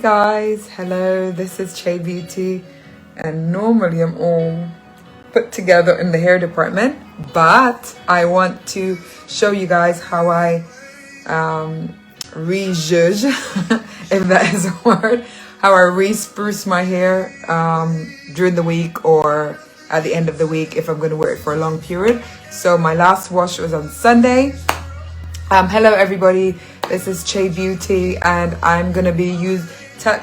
guys, hello, this is Che Beauty, and normally I'm all put together in the hair department, but I want to show you guys how I re-zhuzh, if that is a word, how I re-spruce my hair during the week or at the end of the week if I'm going to wear it for a long period. So my last wash was on Sunday. Hello everybody, this is Che Beauty, and I'm gonna be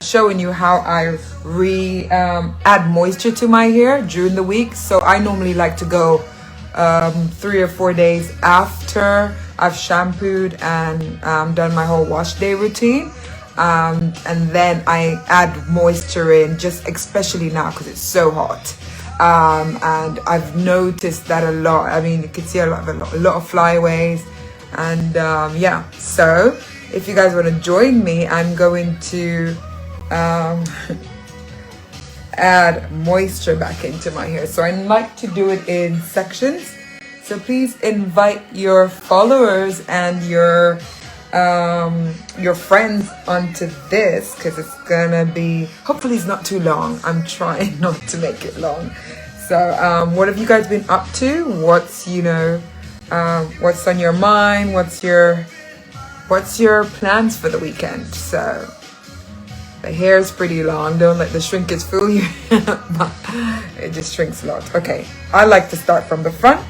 showing you how I add moisture to my hair during the week. So I normally like to go 3 or 4 days after I've shampooed and done my whole wash day routine, and then I add moisture in, just especially now because it's so hot. And I've noticed that a lot. I mean, you can see a lot of flyaways. And yeah, so if you guys want to join me, I'm going to add moisture back into my hair. So I like to do it in sections. So please invite your followers and your friends onto this, because it's gonna be, hopefully it's not too long. I'm trying not to make it long. So what have you guys been up to? What's what's on your mind? What's your plans for the weekend? So the hair is pretty long. Don't let the shrinkage fool you. But it just shrinks a lot. Okay, I like to start from the front,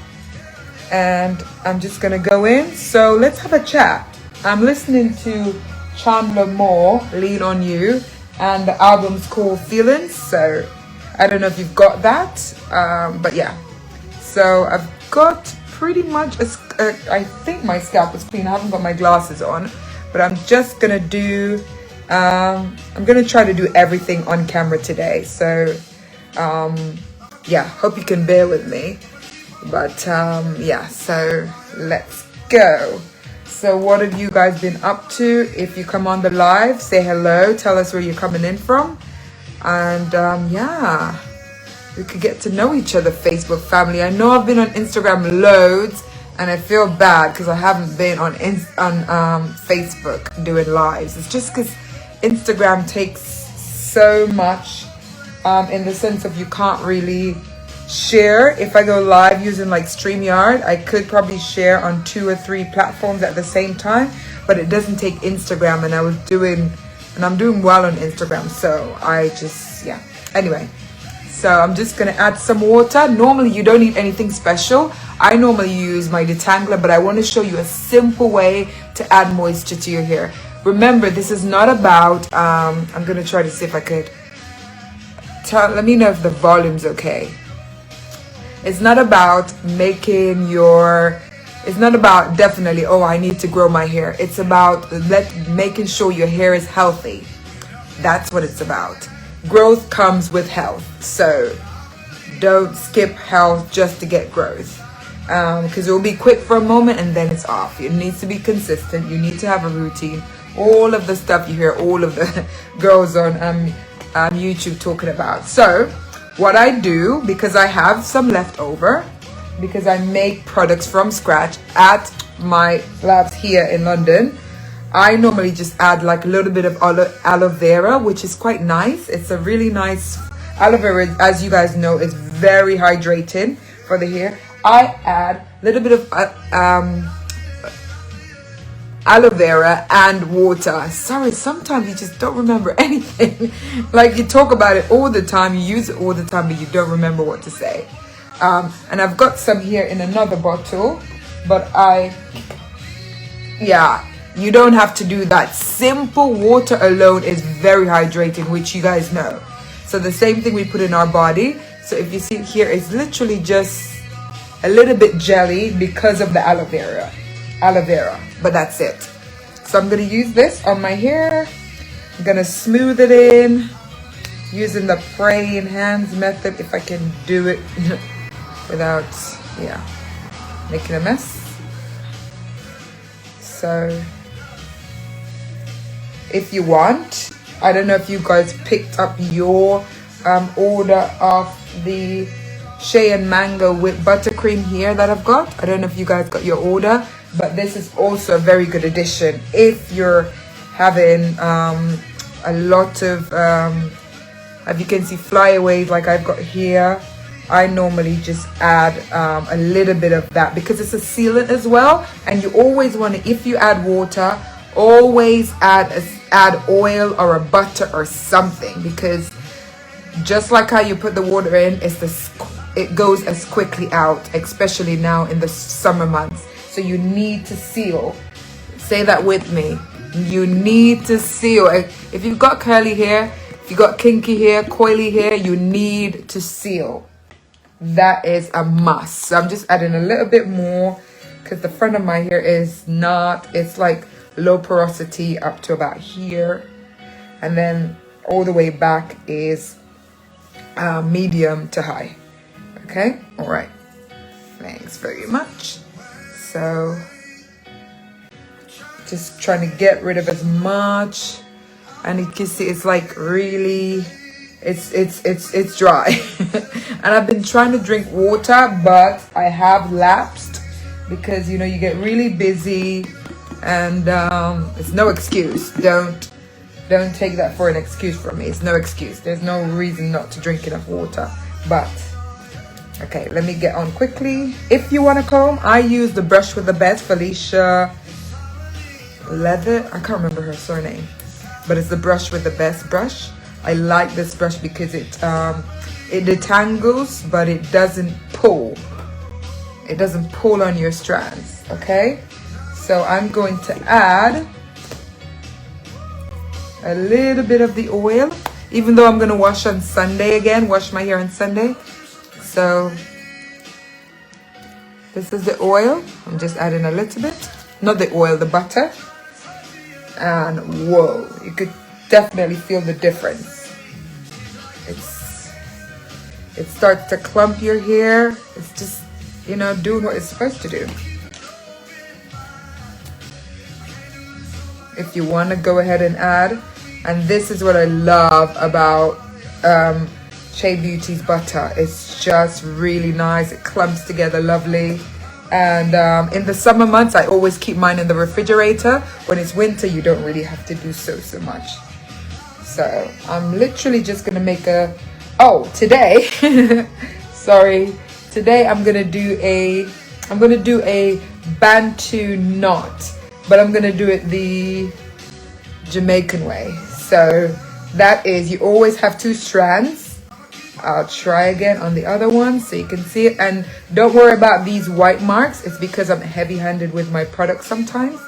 and I'm just gonna go in. So let's have a chat. I'm listening to Chandler Moore, Lean on You, and the album's called Feelings. So I don't know if you've got that, but yeah. So I've got pretty much I think my scalp is clean. I haven't got my glasses on, but I'm just gonna do I'm gonna try to do everything on camera today. So yeah, hope you can bear with me, but yeah, so let's go. So what have you guys been up to? If you come on the live, say hello, tell us where you're coming in from, and yeah, we could get to know each other, Facebook family. I know I've been on Instagram loads, and I feel bad because I haven't been on Facebook doing lives. It's just because Instagram takes so much in the sense of you can't really share. If I go live using like StreamYard, I could probably share on 2 or 3 platforms at the same time, but it doesn't take Instagram, and I'm doing well on Instagram. So I just, yeah. Anyway. So I'm just gonna add some water. Normally you don't need anything special. I normally use my detangler, but I want to show you a simple way to add moisture to your hair. Remember, this is not about, I'm gonna try to see if I could let me know if the volume's okay. It's not about it's not about definitely, oh, I need to grow my hair. It's about making sure your hair is healthy. That's what it's about. Growth comes with health, so don't skip health just to get growth, because it will be quick for a moment and then it's off. It needs to be consistent. You need to have a routine. All of the stuff you hear all of the girls on YouTube talking about. So what I do, because I have some left over, because I make products from scratch at my labs here in London, I normally just add like a little bit of aloe vera, which is quite nice. It's a really nice aloe vera, as you guys know, is very hydrating for the hair. I add a little bit of aloe vera and water. Sorry, sometimes you just don't remember anything. Like you talk about it all the time, you use it all the time, but you don't remember what to say. And I've got some here in another bottle, but yeah. You don't have to do that. Simple water alone is very hydrating, which you guys know. So the same thing we put in our body. So if you see here, it's literally just a little bit jelly because of the aloe vera, but that's it. So I'm going to use this on my hair. I'm going to smooth it in using the praying hands method, if I can do it without, yeah, making a mess. So if you want, I don't know if you guys picked up your order of the Shea and Mango with buttercream here that I've got. I don't know if you guys got your order, but this is also a very good addition if you're having a lot of as you can see, flyaways like I've got here. I normally just add a little bit of that because it's a sealant as well, and you always want to, if you add water, always add oil or a butter or something, because just like how you put the water in, it goes as quickly out, especially now in the summer months. So you need to seal. Say that with me. You need to seal. If you've got curly hair, if you've got kinky hair, coily hair, you need to seal. That is a must. So I'm just adding a little bit more because the front of my hair is not, it's like low porosity up to about here. And then all the way back is medium to high. Okay, all right. Thanks very much. So just trying to get rid of as much, and you can see it's like really, it's dry. And I've been trying to drink water, but I have lapsed because you know you get really busy, and it's no excuse. Don't take that for an excuse from me. It's no excuse. There's no reason not to drink enough water. But okay, let me get on quickly. If you want to comb, I use the brush with the best, Felicia Leather. I can't remember her surname, but it's the brush with the best brush. I like this brush because it detangles, but it doesn't pull. It doesn't pull on your strands. Okay, so I'm going to add a little bit of the oil, even though I'm going to wash on Sunday again, wash my hair on Sunday. So this is the oil. I'm just adding a little bit, not the oil, the butter. And whoa, you could definitely feel the difference. It starts to clump your hair. It's just, you know, doing what it's supposed to do. If you want to go ahead and add, and this is what I love about Shea Beauty's butter. It's just really nice. It clumps together lovely. And in the summer months, I always keep mine in the refrigerator. When it's winter, you don't really have to do so much. So I'm literally just gonna make a, oh, today, sorry. Today I'm gonna do a Bantu knot, but I'm gonna do it the Jamaican way. So that is, you always have 2 strands. I'll try again on the other one so you can see it. And don't worry about these white marks. It's because I'm heavy-handed with my products sometimes.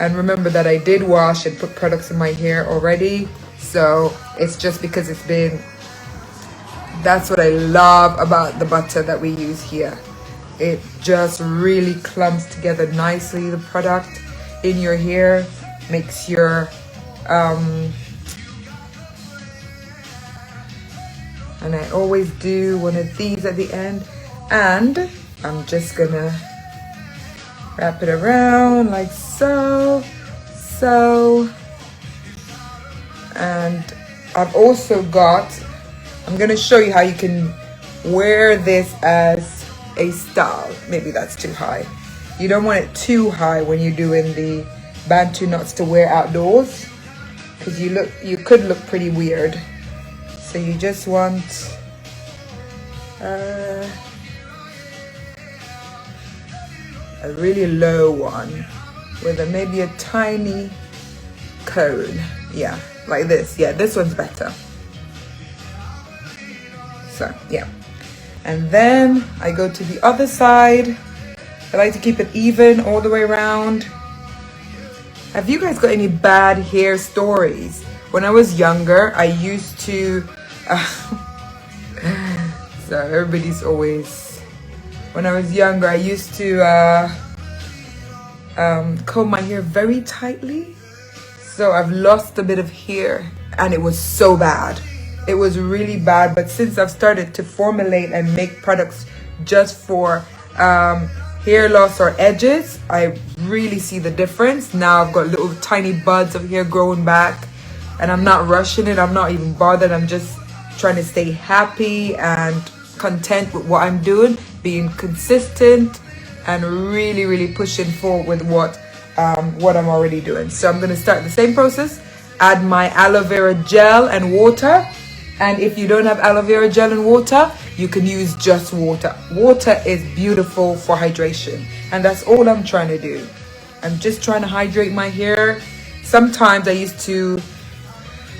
And remember that I did wash and put products in my hair already. So it's just because it's been, that's what I love about the butter that we use here. It just really clumps together nicely. The product in your hair makes your and I always do one of these at the end, and I'm just gonna wrap it around like so. And I've also got, I'm gonna show you how you can wear this as a style. Maybe that's too high. You don't want it too high when you're doing the Bantu knots to wear outdoors, because you could look pretty weird. So you just want a really low one with maybe a tiny cone. Yeah, like this. Yeah, this one's better. So yeah, and then I go to the other side. I like to keep it even all the way around. Have you guys got any bad hair stories? When I was younger, I used to so everybody's always, when I was younger, I used to comb my hair very tightly. So I've lost a bit of hair, and it was so bad. It was really bad. But since I've started to formulate and make products just for hair loss or edges, I really see the difference. Now I've got little tiny buds of hair growing back, and I'm not rushing it. I'm not even bothered. I'm just trying to stay happy and content with what I'm doing, being consistent, and really pushing forward with what I'm already doing. So I'm going to start the same process. add my aloe vera gel and water. And if you don't have aloe vera gel and water, you can use just water. Water is beautiful for hydration, and that's all I'm trying to do. I'm just trying to hydrate my hair. Sometimes I used to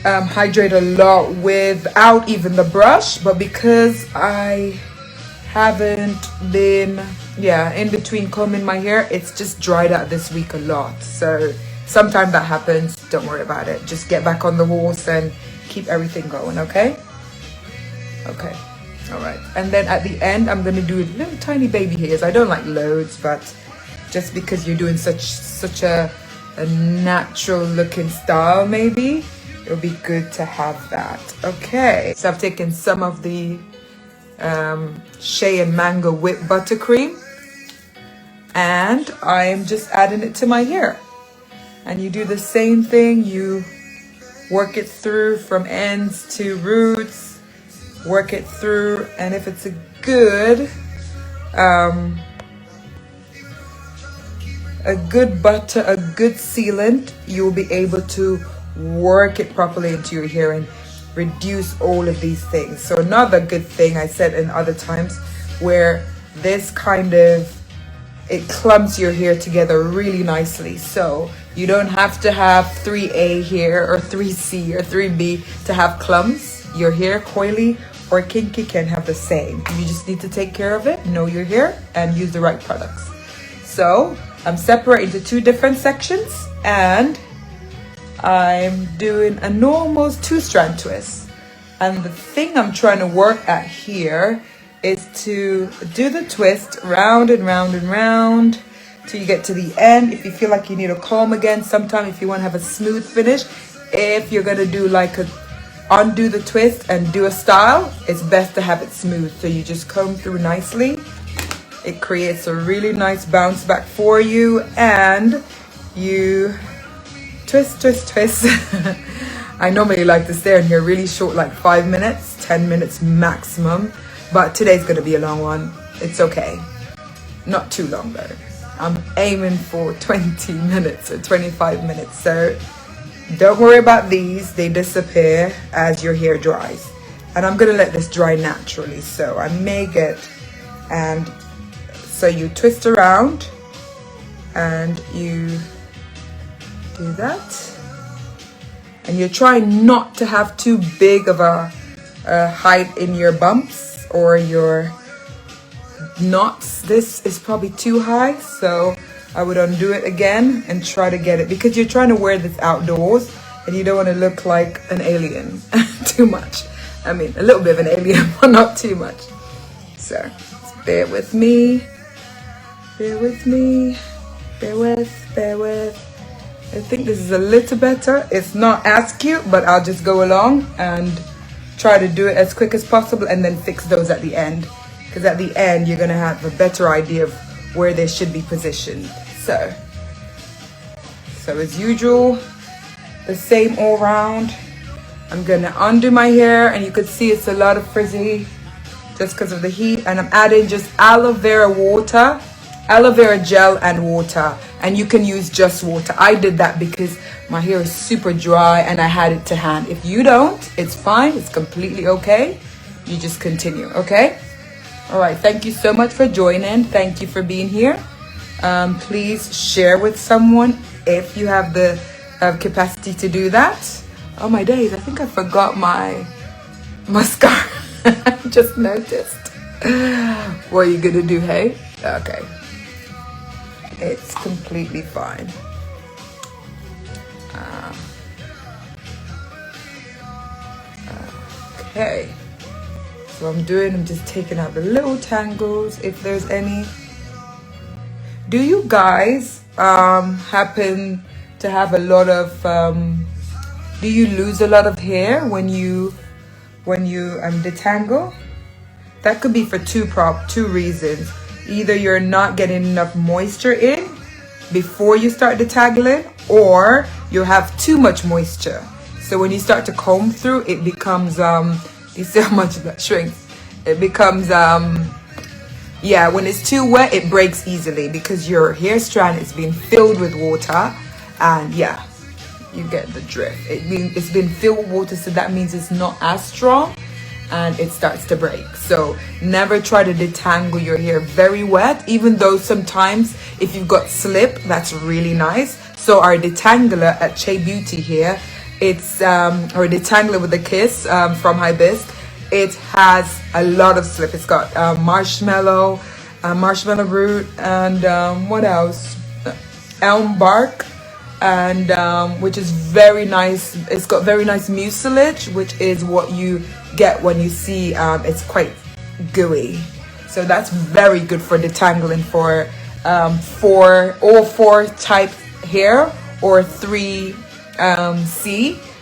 hydrate a lot without even the brush, but because I haven't been in between combing my hair, it's just dried out this week a lot. So sometimes that happens. Don't worry about it. Just get back on the horse and keep everything going. Okay, all right. And then at the end, I'm gonna do little tiny baby hairs. I don't like loads, but just because you're doing such a natural looking style, maybe it'll be good to have that. Okay, so I've taken some of the shea and mango whipped buttercream, and I'm just adding it to my hair. And you do the same thing. You work it through from ends to roots, work it through, and if it's a good butter, a good sealant, you'll be able to work it properly into your hair and reduce all of these things. So another good thing I said in other times, where this kind of, it clumps your hair together really nicely. So you don't have to have 3A here or 3C or 3B to have clumps. Your hair, coily or kinky, can have the same. You just need to take care of it, know your hair, and use the right products. So I'm separating into two different sections, and I'm doing a normal 2-strand twist. And the thing I'm trying to work at here is to do the twist round and round and round till you get to the end. If you feel like you need a comb again, sometime if you want to have a smooth finish, if you're going to do like undo the twist and do a style, it's best to have it smooth. So you just comb through nicely. It creates a really nice bounce back for you, and you twist, twist, twist. I normally like to stay on here really short, like 5 minutes, 10 minutes maximum, but today's gonna be a long one. It's okay, not too long though. I'm aiming for 20 minutes or 25 minutes, so don't worry about these. They disappear as your hair dries, and I'm gonna let this dry naturally. So I may get, and so you twist around and you do that, and you're trying not to have too big of a height in your bumps or your knots. This is probably too high, so I would undo it again and try to get it, because you're trying to wear this outdoors and you don't want to look like an alien too much. I mean, a little bit of an alien, but not too much. So just bear with me, bear with me, bear with. I think this is a little better. It's not as cute, but I'll just go along and try to do it as quick as possible, and then fix those at the end, because at the end you're gonna have a better idea of where they should be positioned. So as usual, the same all round. I'm gonna undo my hair, and you could see it's a lot of frizzy just because of the heat, and I'm adding just aloe vera water, aloe vera gel and water, and you can use just water. I did that because my hair is super dry and I had it to hand. If you don't, it's fine, it's completely okay. You just continue, okay? All right, thank you so much for joining. Thank you for being here. Please share with someone if you have the capacity to do that. Oh my days, I think I forgot my mascara. I just noticed. What are you gonna do, hey? Okay. It's completely fine. Okay. So I'm just taking out the little tangles, if there's any. Do you guys happen to have a lot of, do you lose a lot of hair when you detangle? That could be for two reasons. Either you're not getting enough moisture in before you start detangling, or you have too much moisture. So when you start to comb through, it becomes, you see how much that shrinks? It becomes, yeah, when it's too wet, it breaks easily because your hair strand is being filled with water. And yeah, you get the drift. It's been filled with water, so that means it's not as strong and it starts to break. So never try to detangle your hair very wet, even though sometimes if you've got slip, that's really nice. So our detangler at Shea Beauty here, it's our detangler with a kiss from Hibiscus. It has a lot of slip. It's got marshmallow root, and what else? Elm bark, and which is very nice. It's got very nice mucilage, which is what you get when you see it's quite gooey. So that's very good for detangling for all 4 type hair, or 3C,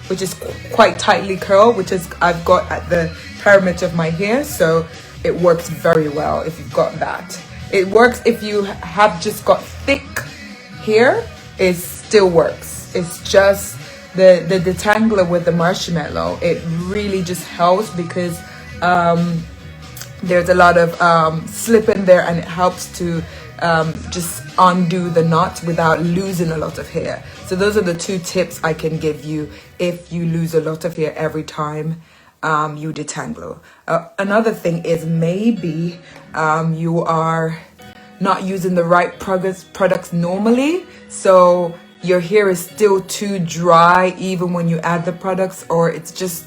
which is quite tightly curled, which is I've got at the perimeter of my hair. So it works very well if you've got that. It works if you have just got thick hair. It still works. It's just the detangler with the marshmallow, it really just helps because there's a lot of slip in there, and it helps to just undo the knot without losing a lot of hair. So those are the 2 tips I can give you if you lose a lot of hair every time you detangle. Another thing is maybe you are not using the right products normally, so your hair is still too dry even when you add the products, or it's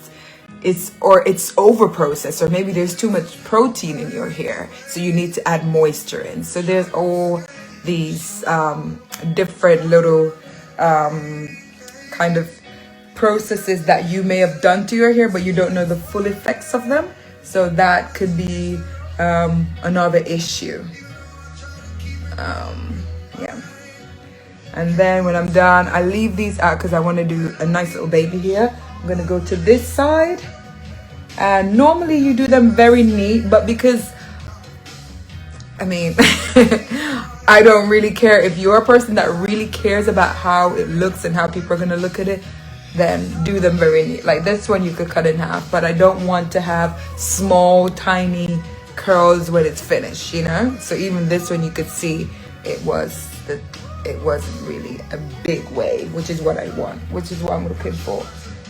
over processed, or maybe there's too much protein in your hair, so you need to add moisture in. So there's all these different little kind of processes that you may have done to your hair, but you don't know the full effects of them. So that could be another issue. Yeah. And then when I'm done, I leave these out because I want to do a nice little baby here. I'm going to go to this side, and normally you do them very neat, but because I mean I don't really care. If you're a person that really cares about how it looks and how people are going to look at it, then do them very neat. Like this one you could cut in half, but I don't want to have small tiny curls when it's finished, you know. So even this one you could see it wasn't really a big wave, which is what I want, which is what I'm looking for.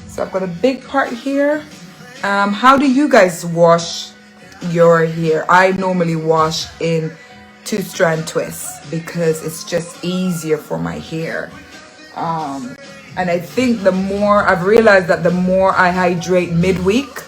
So I've got a big part here. How do you guys wash your hair? I normally wash in 2-strand twists because it's just easier for my hair. And I think the more I've realized that the more I hydrate midweek,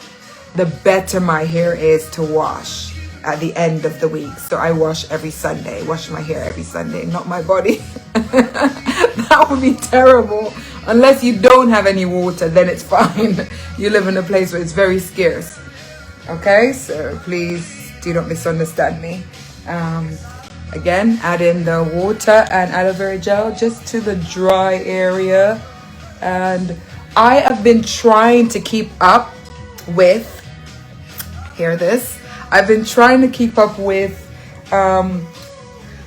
the better my hair is to wash at the end of the week. So I wash every Sunday, wash my hair every Sunday, not my body. That would be terrible. Unless you don't have any water, then it's fine. You live in a place where it's very scarce. Okay, so please do not misunderstand me. Again, add in the water and aloe vera gel just to the dry area. And I have been trying to keep up with, hear this, I've been trying to keep up with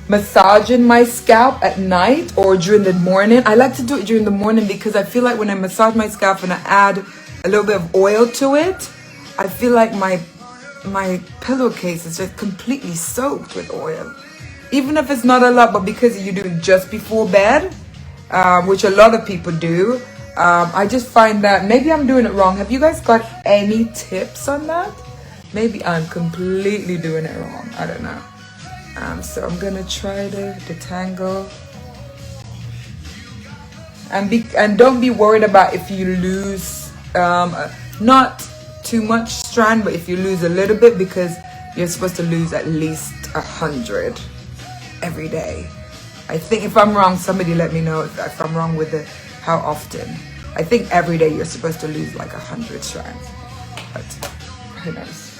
massaging my scalp at night or during the morning. I like to do it during the morning because I feel like when I massage my scalp and I add a little bit of oil to it, I feel like my pillowcase is just completely soaked with oil. Even if it's not a lot, but because you do it just before bed, which a lot of people do, I just find that maybe I'm doing it wrong. Have you guys got any tips on that? Maybe I'm completely doing it wrong. I don't know. So I'm gonna try to detangle. And don't be worried about if you lose not too much strand, but if you lose a little bit, because you're supposed to lose at least 100 every day. I think if I'm wrong, somebody let me know if I'm wrong with how often. I think every day you're supposed to lose like 100 strands, but who knows?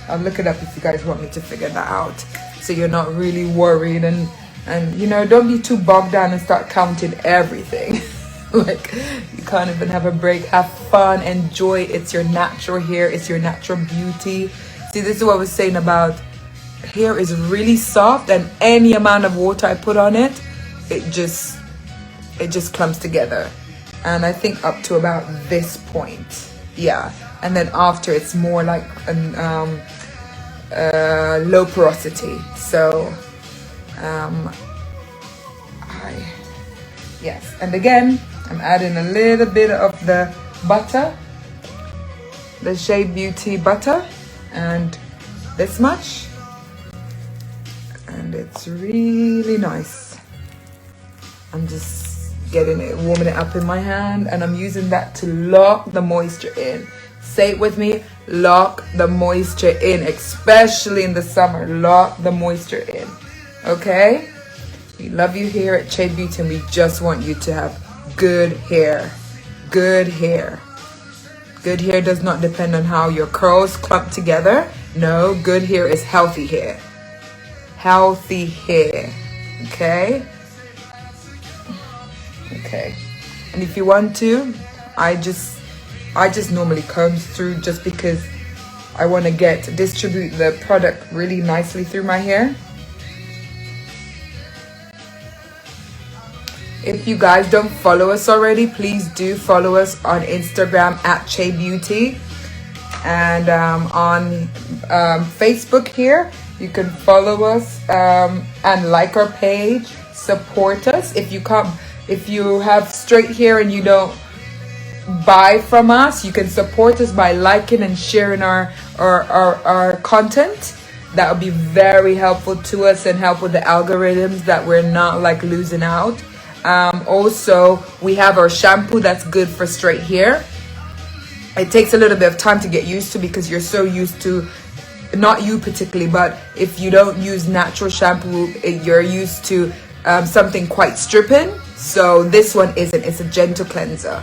I'll look it up if you guys want me to figure that out, so you're not really worried, and you know, don't be too bogged down and start counting everything. Like, you can't even have a break. Have fun, enjoy. It's your natural hair, it's your natural beauty. See, this is what I was saying about hair is really soft, and any amount of water I put on it, it just clumps together. And I think up to about this point, yeah. And then after, it's more like low porosity. So yes, and again, I'm adding a little bit of the butter, the Shea Beauty butter, and this much, and it's really nice. I'm just getting it, warming it up in my hand, and I'm using that to lock the moisture in. Say it with me, lock the moisture in, especially in the summer. Lock the moisture in, okay? We love you here at Shea Beauty, and we just want you to have good hair. Good hair. Good hair does not depend on how your curls clump together. No, good hair is healthy hair. Healthy hair, okay? Okay. And if you want to, I just normally comb through just because I want to distribute the product really nicely through my hair. If you guys don't follow us already, please do follow us on Instagram at Shea Beauty, and on Facebook here you can follow us and like our page, support us. If you have straight hair and you don't buy from us, you can support us by liking and sharing our content. That would be very helpful to us and help with the algorithms, that we're not like losing out. Also, we have our shampoo that's good for straight hair. It takes a little bit of time to get used to because you're so used to, not you particularly, but if you don't use natural shampoo, you're used to something quite stripping. So this one isn't. It's a gentle cleanser.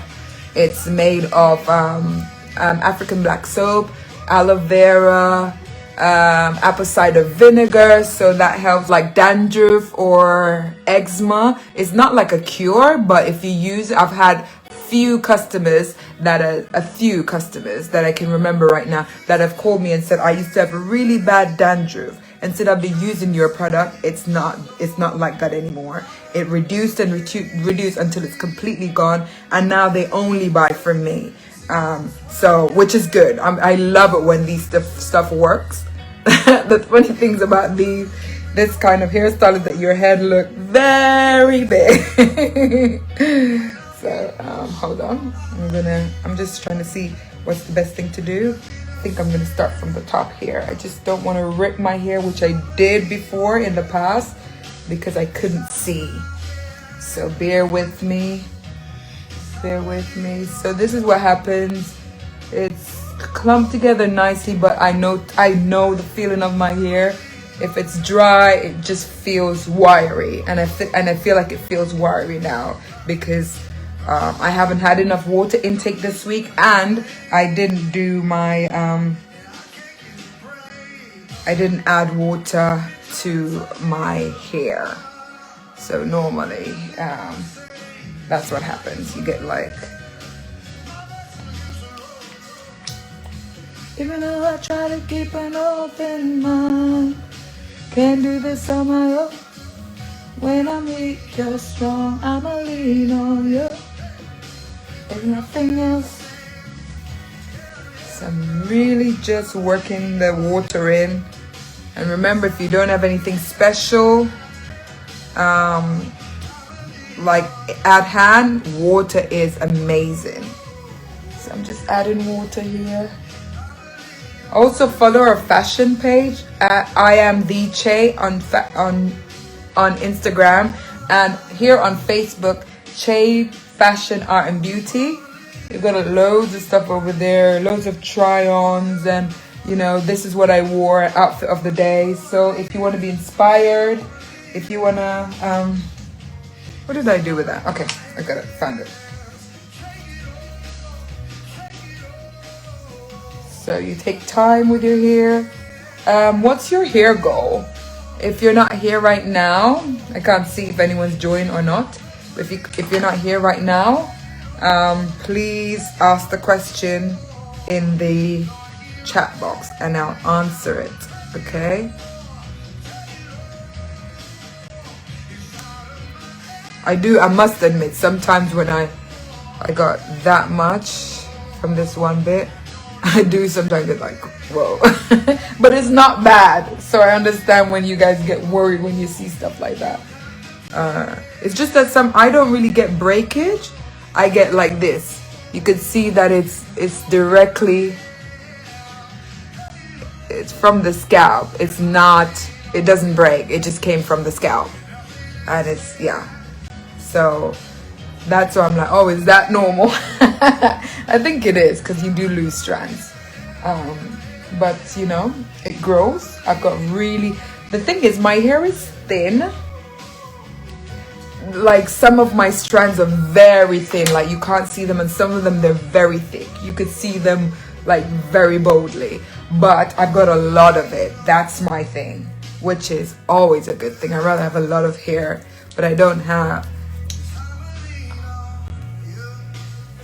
It's made of African black soap, aloe vera, apple cider vinegar, so that helps like dandruff or eczema. It's not like a cure, but if you use it, I've had a few customers that I can remember right now that have called me and said, I used to have a really bad dandruff, and said I've been using your product. It's not like that anymore. It reduced and reduced until it's completely gone, and now they only buy from me. So, which is good. I love it when these stuff works. The funny things about this kind of hairstyle is that your head look very big. So, hold on. I'm just trying to see what's the best thing to do. I think I'm gonna start from the top here. I just don't want to rip my hair, which I did before in the past because I couldn't see. So bear with me. Bear with me. So this is what happens. It's clumped together nicely, but I know the feeling of my hair. If it's dry, it just feels wiry, and I feel like it feels wiry now because I haven't had enough water intake this week, and I didn't do my I didn't add water to my hair. So normally that's what happens. You get like, even though I try to keep an open mind, can't do this on my own. When I'm weak, you're strong, I'ma lean on you. There's nothing else. So I'm really just working the water in. And remember, if you don't have anything special, like at hand, water is amazing. So I'm just adding water here. Also follow our fashion page at I am the Che on Instagram, and here on Facebook, Che Fashion Art and Beauty. We've got loads of stuff over there, loads of try-ons, and you know, this is what I wore, outfit of the day. So if you want to be inspired, if you want to, what did I do with that? Okay, I got it, found it. So you take time with your hair. What's your hair goal? If you're not here right now, I can't see if anyone's joined or not. But if you're not here right now, please ask the question in the chat box and I'll answer it, okay? I must admit, sometimes when I got that much from this one bit, I do sometimes get like, whoa. But it's not bad. So I understand when you guys get worried when you see stuff like that. It's just that I don't really get breakage. I get like this. You could see that it's directly, it's from the scalp. It's not, it doesn't break. It just came from the scalp. And it's, yeah. So that's why I'm like, oh, is that normal? I think it is, because you do lose strands. But you know, it grows. I've got really, the thing is, my hair is thin. Like some of my strands are very thin, like you can't see them, and some of them they're very thick. You could see them like very boldly, but I've got a lot of it. That's my thing, which is always a good thing. I'd rather have a lot of hair, but I don't have.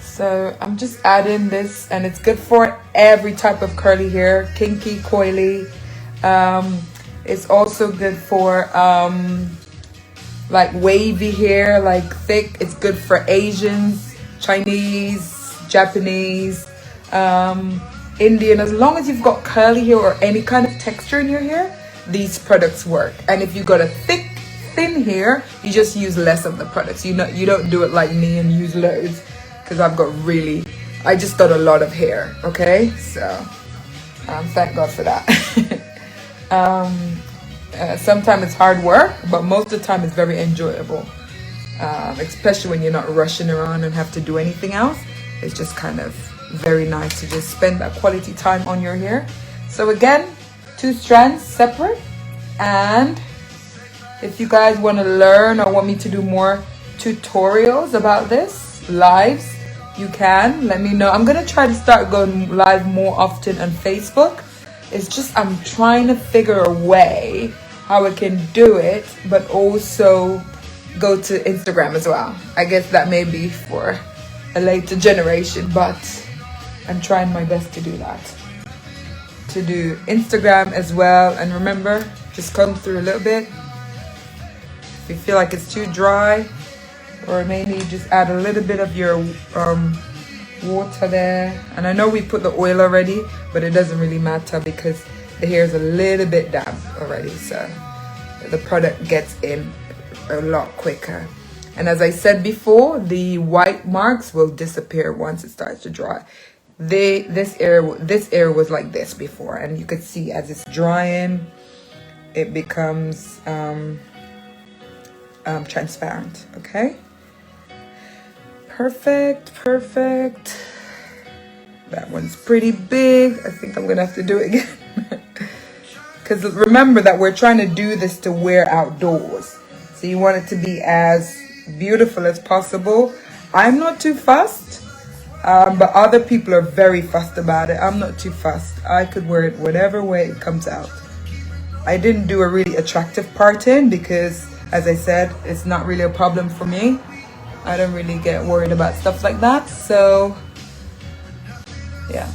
So I'm just adding this, and it's good for every type of curly hair, kinky, coily. It's also good for like wavy hair, like thick. It's good for Asians, Chinese, Japanese, Indian. As long as you've got curly hair or any kind of texture in your hair, these products work. And if you've got a thick, thin hair, you just use less of the products. You don't do it like me and use loads, because I've got really, I just got a lot of hair. Okay, so thank God for that. Sometimes it's hard work, but most of the time it's very enjoyable, especially when you're not rushing around and have to do anything else. It's just kind of very nice to just spend that quality time on your hair. So again, 2 strands separate. And if you guys want to learn or want me to do more tutorials about this, lives, you can let me know. I'm gonna try to start going live more often on Facebook. It's just I'm trying to figure a way how I can do it, but also go to Instagram as well. I guess that may be for a later generation, but I'm trying my best to do that. To do Instagram as well. And remember, just comb through a little bit. If you feel like it's too dry, or maybe just add a little bit of your water there. And I know we put the oil already, but it doesn't really matter because the hair is a little bit damp already, so the product gets in a lot quicker. And as I said before, the white marks will disappear once it starts to dry. This area was like this before, and you could see as it's drying, it becomes transparent. Okay, perfect. That one's pretty big. I think I'm gonna have to do it again. Because remember that we're trying to do this to wear outdoors. So you want it to be as beautiful as possible. I'm not too fussed, but other people are very fussed about it. I'm not too fussed. I could wear it whatever way it comes out. I didn't do a really attractive part in because, as I said, it's not really a problem for me. I don't really get worried about stuff like that. So yeah,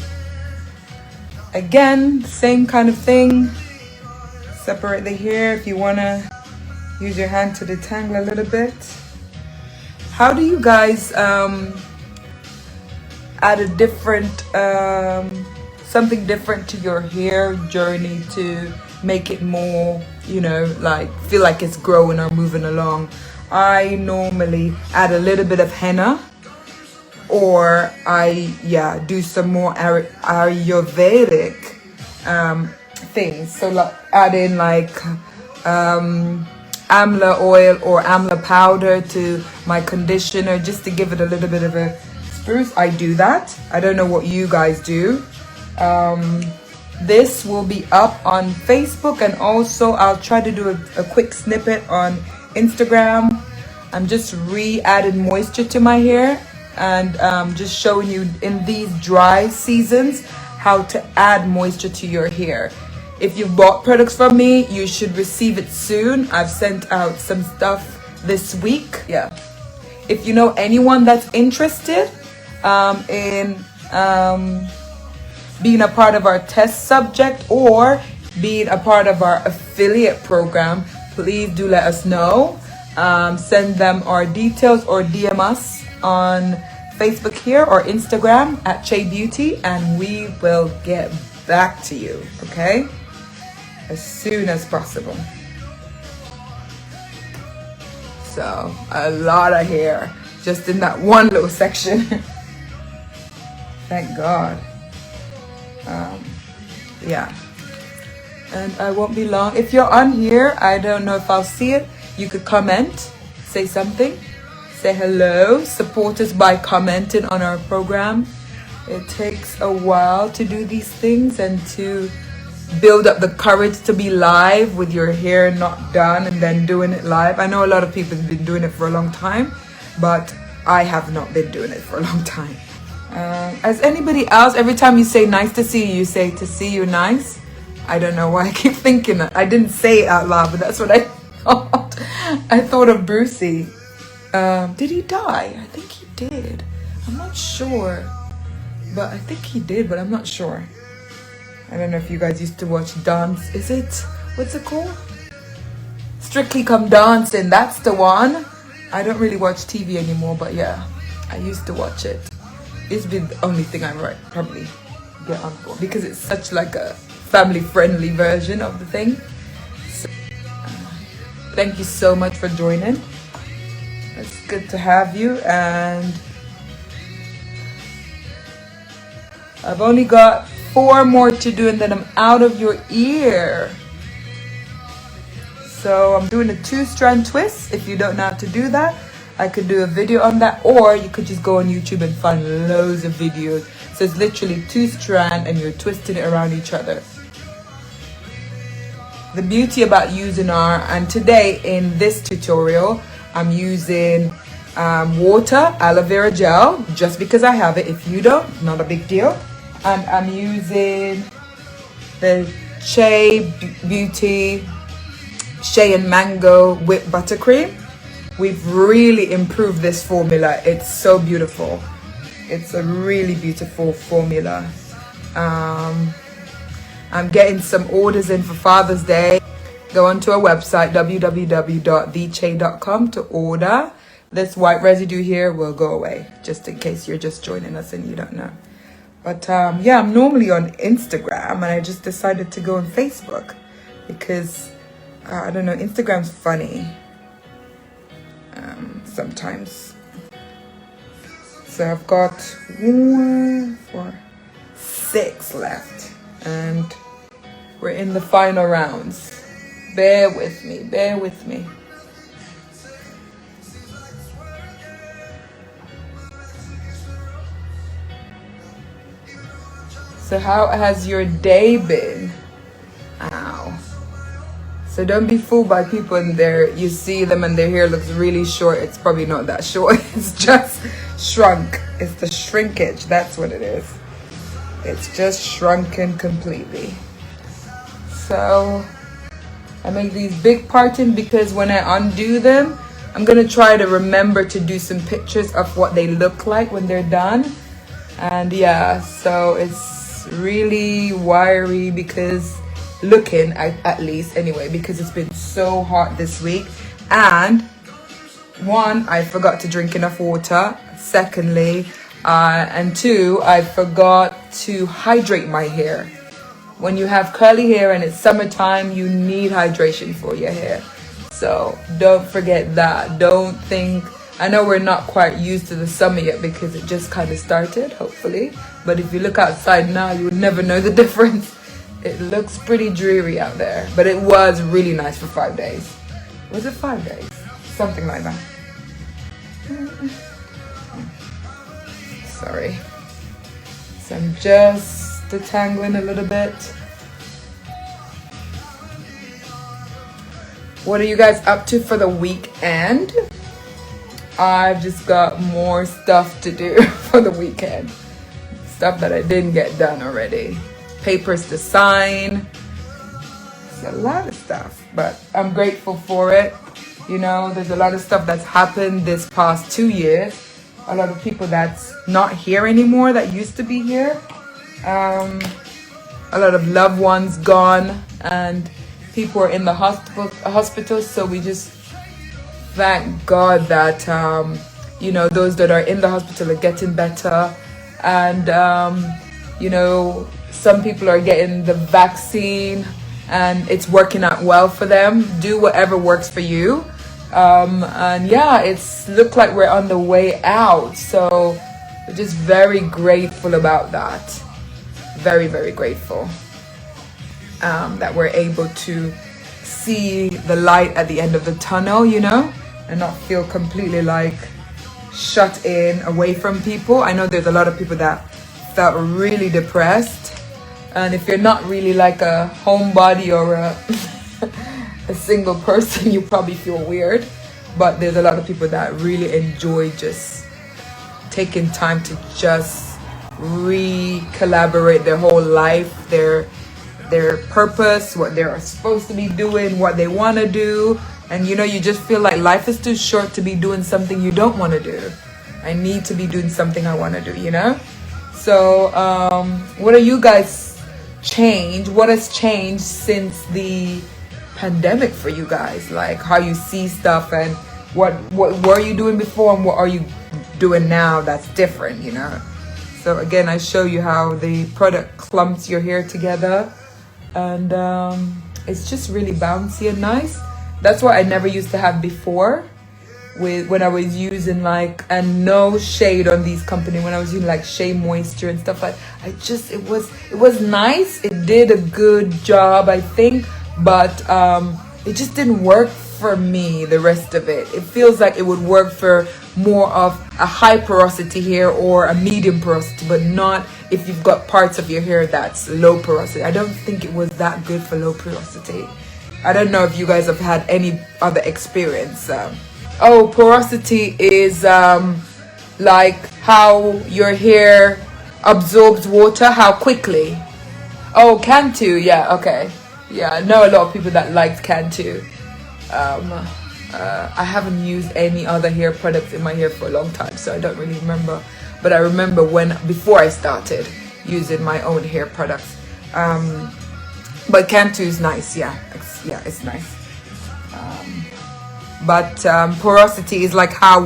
again, same kind of thing. Separate the hair if you want to use your hand to detangle a little bit. How do you guys add a different something different to your hair journey to make it more, you know, like feel like it's growing or moving along? I normally add a little bit of henna, or I do some more Ayurvedic things. So like add in like amla oil or amla powder to my conditioner just to give it a little bit of a spruce. I do that. I don't know what you guys do. This will be up on Facebook, and also I'll try to do a quick snippet on Instagram. I'm just re-adding moisture to my hair, and just showing you in these dry seasons how to add moisture to your hair. If you've bought products from me, you should receive it soon. I've sent out some stuff this week. Yeah. If you know anyone that's interested in being a part of our test subject or being a part of our affiliate program, please do let us know. Send them our details or DM us on Facebook here or Instagram at Che Beauty, and we will get back to you, okay? As soon as possible. So, a lot of hair. just in that one little section. Thank God. Yeah. And I won't be long. If you're on here, I don't know if I'll see it. You could comment, say something, say hello, support us by commenting on our program. It takes a while to do these things and to build up the courage to be live with your hair not done and then doing it live. I know a lot of people have been doing it for a long time, but I have not been doing it for a long time. As anybody else, every time you say nice to see you, you say to see you nice. I don't know why I keep thinking that. I didn't say it out loud, but that's what I thought. I thought of Brucey. Did he die? I think he did. I'm not sure. But I think he did, but I'm not sure. I don't know if you guys used to watch Dance. Is it? What's it called? Strictly Come Dancing. That's the one. I don't really watch TV anymore, but yeah, I used to watch it. It's been the only thing I might probably get on for because it's such like a family-friendly version of the thing. So, thank you so much for joining. It's good to have you, and I've only got 4 more to do and then I'm out of your ear. So I'm doing a 2-strand twist. If you don't know how to do that, I could do a video on that, or you could just go on YouTube and find loads of videos. So it's literally 2-strand and you're twisting it around each other. The beauty about using and today in this tutorial, I'm using water, aloe vera gel, just because I have it. If you don't, not a big deal. And I'm using the Shea Beauty Shea and Mango Whipped Buttercream. We've really improved this formula. It's so beautiful. It's a really beautiful formula. I'm getting some orders in for Father's Day. Go onto our website, www.thechey.com, to order. This white residue here will go away, just in case you're just joining us and you don't know. But yeah, I'm normally on Instagram, and I just decided to go on Facebook because, I don't know, Instagram's funny sometimes. So I've got 1, 4, 6 left, and we're in the final rounds. Bear with me, bear with me. So how has your day been? Ow. So don't be fooled by people in there. You see them and their hair looks really short. It's probably not that short. It's just shrunk. It's the shrinkage. That's what it is. It's just shrunken completely. So I make these big parting because when I undo them, I'm gonna try to remember to do some pictures of what they look like when they're done. And yeah, so it's really wiry because at least anyway, because it's been so hot this week. And 1, I forgot to drink enough water. Secondly, and 2, I forgot to hydrate my hair. When you have curly hair and it's summertime, you need hydration for your hair. So don't forget that. Don't think, I know we're not quite used to the summer yet because it just kind of started, hopefully. But if you look outside now, you would never know the difference. It looks pretty dreary out there, but it was really nice for 5 days. Was it 5 days? Something like that. Sorry. So I'm just detangling a little bit. What are you guys up to for the weekend? I've just got more stuff to do for the weekend. Stuff that I didn't get done already. Papers to sign. It's a lot of stuff, but I'm grateful for it. You know, there's a lot of stuff that's happened this past 2 years. A lot of people that's not here anymore that used to be here. A lot of loved ones gone, and people are in the hospitals. So we just thank God that, you know, those that are in the hospital are getting better. And, you know, some people are getting the vaccine and it's working out well for them. Do whatever works for you. And yeah, it's looked like we're on the way out, so we're just very grateful about that. Very, very grateful that we're able to see the light at the end of the tunnel, you know, and not feel completely like shut in away from people. I know there's a lot of people that felt really depressed, and if you're not really like a homebody or a single person, you probably feel weird. But there's a lot of people that really enjoy just taking time to just re-collaborate their whole life, their purpose, what they're supposed to be doing, what they want to do. And you know, you just feel like life is too short to be doing something you don't want to do. I need to be doing something I want to do, you know? So what are you guys changed? What has changed since the pandemic for you guys? Like how you see stuff, and what were you doing before and what are you doing now that's different, you know? So again, I show you how the product clumps your hair together, and it's just really bouncy and nice. That's what I never used to have before when I was using like, and no shade on these companies, when I was using like Shea Moisture and stuff like, it was nice. It did a good job, I think, but it just didn't work for me, the rest of it. It feels like it would work for more of a high porosity hair or a medium porosity, but not if you've got parts of your hair that's low porosity. I don't think it was that good for low porosity. I don't know if you guys have had any other experience. Oh, porosity is like how your hair absorbs water, how quickly. Oh, Cantu, yeah, okay. Yeah, I know a lot of people that liked Cantu. I haven't used any other hair products in my hair for a long time, so I don't really remember. But I remember before I started using my own hair products. But Cantu is nice, yeah, it's nice. But porosity is like how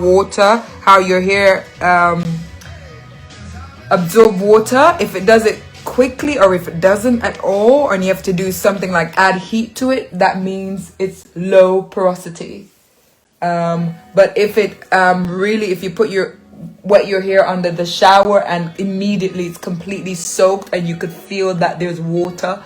your hair absorb water. If it does it quickly or if it doesn't at all, and you have to do something like add heat to it, that means it's low porosity. But if it if you wet your hair under the shower and immediately it's completely soaked and you could feel that there's water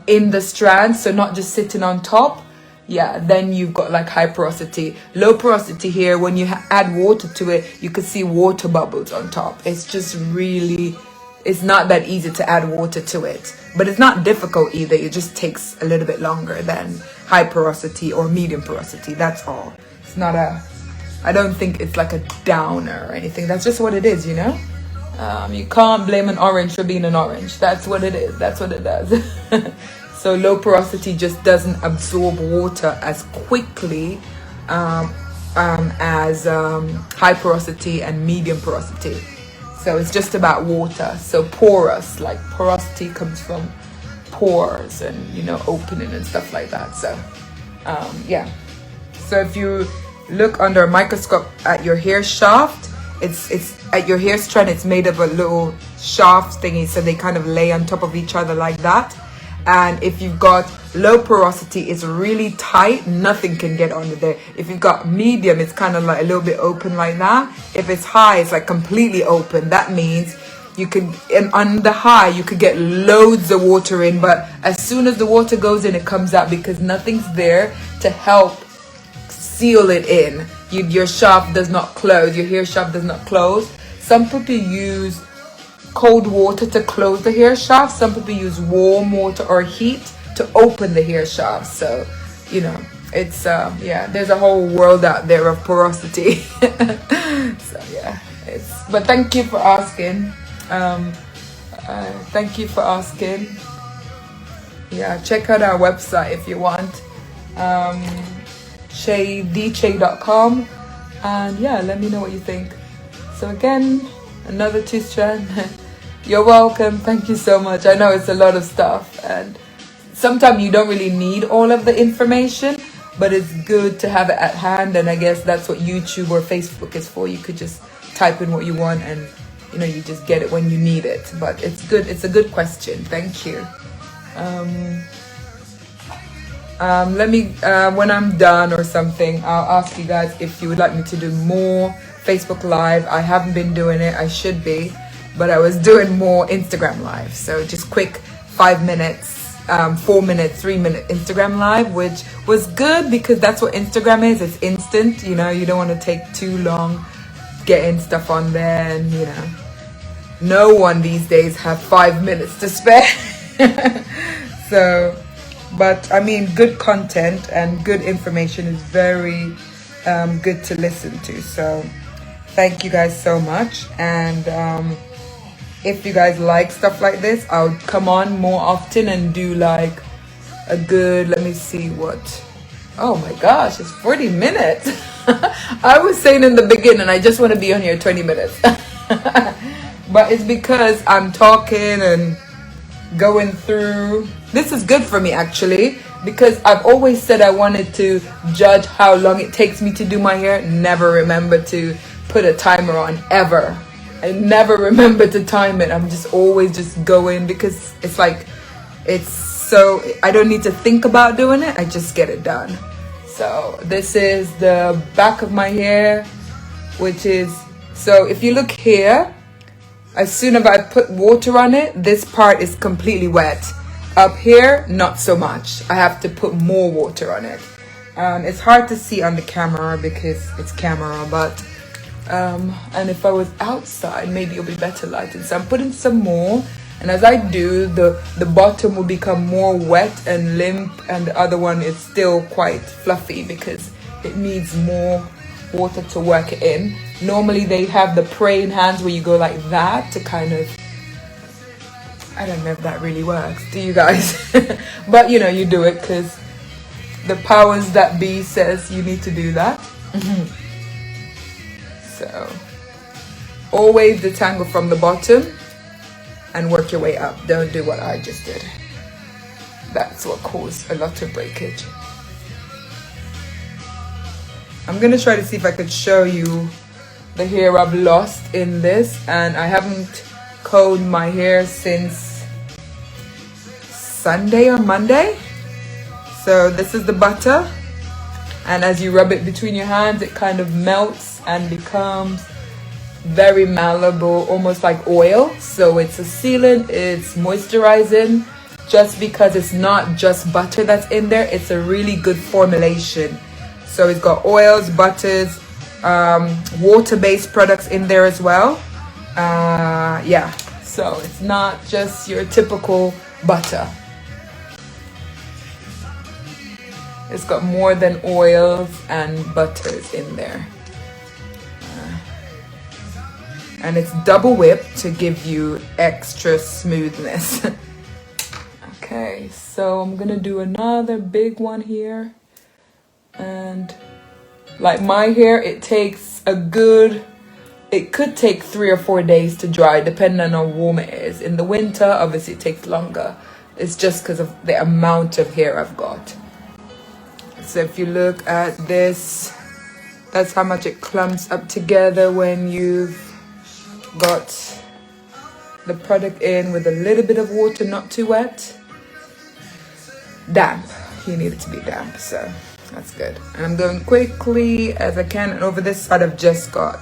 in the strands, so not just sitting on top, yeah, then you've got like high porosity. Low porosity here, when you add water to it, you could see water bubbles on top. It's just really, it's not that easy to add water to it, but it's not difficult either. It just takes a little bit longer than high porosity or medium porosity. That's all. It's not I don't think it's like a downer or anything. That's just what it is, you know? You can't blame an orange for being an orange. That's what it is. That's what it does. So low porosity just doesn't absorb water as quickly as high porosity and medium porosity. So it's just about water. So porous, like porosity comes from pores and, you know, opening and stuff like that. So yeah. So if you look under a microscope at your hair shaft, it's at your hair strand, it's made of a little shaft thingy, so they kind of lay on top of each other like that. And if you've got low porosity, it's really tight, nothing can get under there. If you've got medium, it's kind of like a little bit open like that. If it's high, it's like completely open. That means you could, and on the high, you could get loads of water in, but as soon as the water goes in, it comes out because nothing's there to help seal it in. Your shaft does not close, your hair shaft does not close. Some people use cold water to close the hair shaft. Some people use warm water or heat to open the hair shaft. So, you know, it's yeah, there's a whole world out there of porosity. So yeah, but thank you for asking. Thank you for asking. Yeah, check out our website if you want. shaydj.com, and yeah, let me know what you think. So again, another 2-strand. You're welcome. Thank you so much. I know it's a lot of stuff, and sometimes you don't really need all of the information, but it's good to have it at hand. And I guess that's what YouTube or Facebook is for. You could just type in what you want, and you know, you just get it when you need it. But it's good. It's a good question. Thank you. Let me, when I'm done or something, I'll ask you guys if you would like me to do more Facebook Live. I haven't been doing it. I should be, but I was doing more Instagram Live. So just quick 5 minutes, 4 minutes, 3 minute Instagram Live, which was good because that's what Instagram is. It's instant. You know, you don't want to take too long getting stuff on there, and you know, no one these days have 5 minutes to spare. So, but I mean, good content and good information is very good to listen to. So thank you guys so much. And if you guys like stuff like this, I'll come on more often and do like a good, let me see what, oh my gosh, it's 40 minutes. I was saying in the beginning, I just want to be on here 20 minutes. But it's because I'm talking and going through. This is good for me actually, because I've always said I wanted to judge how long it takes me to do my hair. Never remember to put a timer on, ever. I never remember to time it. I'm just always just going, because it's like, it's so, I don't need to think about doing it. I just get it done. So this is the back of my hair, which is, so if you look here, as soon as I put water on it, this part is completely wet. Up here, not so much. I have to put more water on it. It's hard to see on the camera because it's camera, but and if I was outside, maybe it'll be better lighting. So I'm putting some more, and as I do, the bottom will become more wet and limp, and the other one is still quite fluffy because it needs more water to work it in. Normally they have the praying hands where you go like that to kind of, I don't know if that really works, do you guys? But you know, you do it because the powers that be says you need to do that. So always detangle from the bottom and work your way up. Don't do what I just did. That's what caused a lot of breakage. I'm gonna try to see if I could show you the hair I've lost in this, and I haven't combed my hair since Sunday or Monday. So this is the butter, and as you rub it between your hands, it kind of melts and becomes very malleable, almost like oil. So it's a sealant, it's moisturizing, just because it's not just butter that's in there, it's a really good formulation. So it's got oils, butters, water-based products in there as well. Yeah, so it's not just your typical butter. It's got more than oils and butters in there. And it's double whipped to give you extra smoothness. Okay, so I'm gonna do another big one here. And like my hair, it takes a good, it could take 3 or 4 days to dry depending on how warm it is. In the winter, obviously it takes longer. It's just because of the amount of hair I've got. So if you look at this, that's how much it clumps up together when you've got the product in with a little bit of water, not too wet. Damp, you need it to be damp, so that's good. And I'm going quickly as I can, and over this side I've just got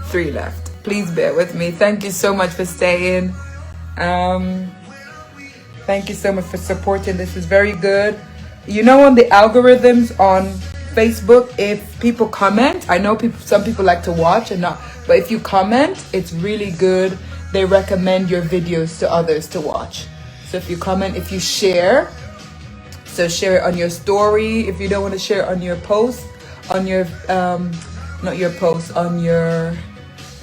3 left. Please bear with me. Thank you so much for staying. Thank you so much for supporting. This is very good. You know, on the algorithms on Facebook, if people comment, I know some people like to watch and not, but if you comment, it's really good. They recommend your videos to others to watch. So if you comment, if you share, so share it on your story. If you don't want to share it on your post, on your, not your post, on your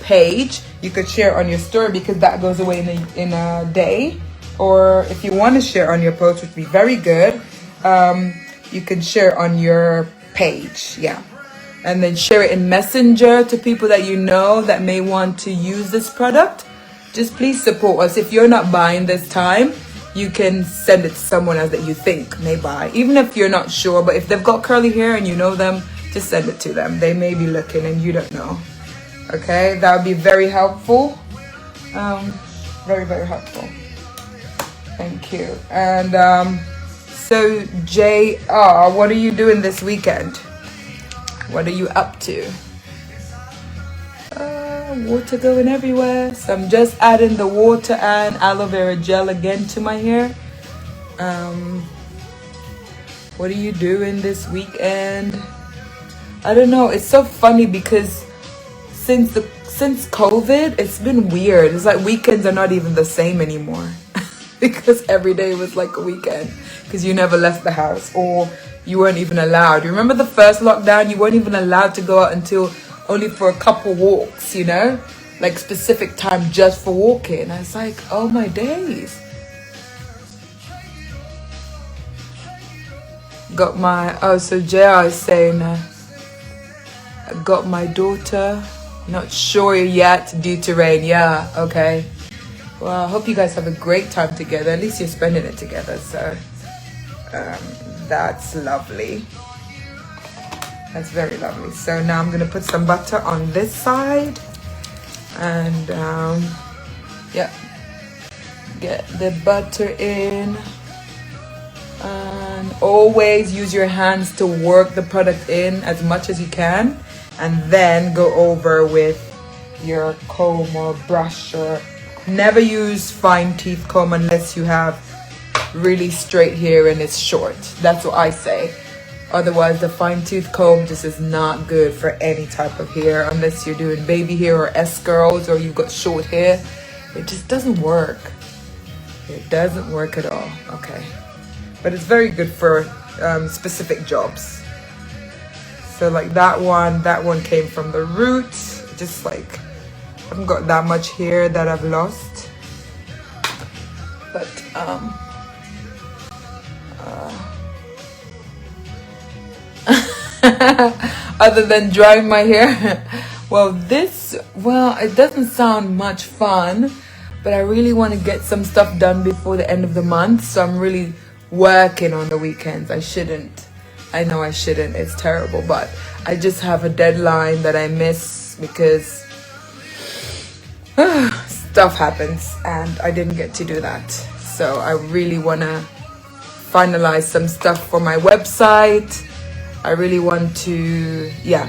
page, you could share on your story because that goes away in a day. Or if you want to share on your post, which would be very good, you can share on your page, yeah. And then share it in Messenger to people that you know that may want to use this product. Just please support us. If you're not buying this time, you can send it to someone else that you think may buy. Even if you're not sure, but if they've got curly hair and you know them, just send it to them. They may be looking and you don't know. Okay, that would be very helpful. Very, very helpful. Thank you. And So JR, what are you doing this weekend? What are you up to? Water going everywhere. So I'm just adding the water and aloe vera gel again to my hair. What are you doing this weekend? I don't know. It's so funny because since COVID, it's been weird. It's like weekends are not even the same anymore because every day was like a weekend because you never left the house or you weren't even allowed. You remember the first lockdown? You weren't even allowed to go out until only for a couple walks, you know, like specific time just for walking. I was like, oh my days. Got my, oh, so JR is saying, I got my daughter, not sure yet due to rain. Yeah, okay. Well, I hope you guys have a great time together. At least you're spending it together, so that's lovely. That's very lovely. So now I'm gonna put some butter on this side and yeah, get the butter in and always use your hands to work the product in as much as you can and then go over with your comb or brush, or never use fine teeth comb unless you have really straight hair and it's short. That's what I say. Otherwise, the fine tooth comb just is not good for any type of hair unless you're doing baby hair or S-curls or you've got short hair. It just doesn't work. It doesn't work at all. Okay. But it's very good for specific jobs. So like that one came from the root. Just like, I haven't got that much hair that I've lost. But, other than drying my hair, well, it doesn't sound much fun, but I really want to get some stuff done before the end of the month, so I'm really working on the weekends. I know I shouldn't, it's terrible, but I just have a deadline that I miss because stuff happens and I didn't get to do that. So I really want to finalize some stuff for my website. I really want to, yeah,